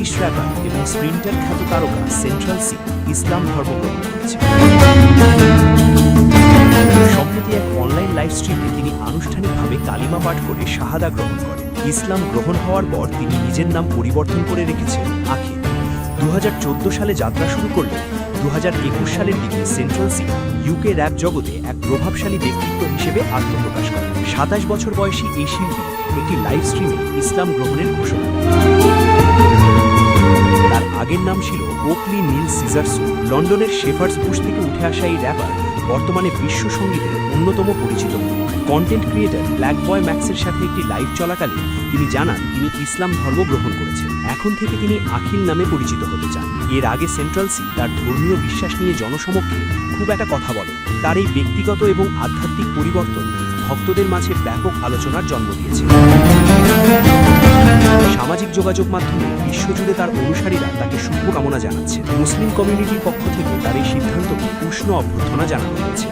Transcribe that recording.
British wrapper এবং Sprinter খ্যাত তারকা সেন্ট্রাল সি ইসলাম ধর্ম গ্রহণ করেছে। সম্প্রতি এক অনলাইন লাইভ স্ট্রিমে তিনি আনুষ্ঠানিকভাবে কালিমা পাঠ করে শাহাদা গ্রহণ করেন। ইসলাম গ্রহণ হওয়ার পর তিনি নিজের নাম পরিবর্তন করে রেখেছেন আখিল। 2014 সালে যাত্রা শুরু করলে 2021 সালের দিকে সেন্ট্রাল সি ইউকে র্যাপ জগতে এক প্রভাবশালী ব্যক্তিত্ব হিসেবে আত্মপ্রকাশ করেন। 27 বছর বয়সী এই শিল্পী একটি লাইভ স্ট্রিমে ইসলাম গ্রহণের ঘোষণা দেন। তার আগের নাম ছিল ওকলি নীল সিজারসু। লন্ডনের শেফার্ডস বুশ থেকে উঠে আসা এই র্যাপার বর্তমানে বিশ্ব সঙ্গীতের অন্যতম পরিচিত মুখ। কন্টেন্ট ক্রিয়েটর ব্ল্যাক বয় ম্যাক্সের সাথে একটি লাইভ চলাকালে তিনি জানান তিনি ইসলাম ধর্ম গ্রহণ করেছেন। এখন থেকে তিনি আখিল নামে পরিচিত হতে চান। এর আগে সেন্ট্রাল সি তার ধর্মীয় বিশ্বাস নিয়ে জনসমক্ষে খুব একটা কথা বলেন। তার এই ব্যক্তিগত এবং আধ্যাত্মিক পরিবর্তন ভক্তদের মাঝে ব্যাপক আলোচনার জন্ম দিয়েছে। সামাজিক যোগাযোগ মাধ্যমে বিশ্বজুড়ে তার অনুসারীরা তাকে শুভকামনা জানাচ্ছে। মুসলিম কমিউনিটির পক্ষ থেকে তার এই সিদ্ধান্তকে উষ্ণ অভ্যর্থনা জানানো হয়েছে।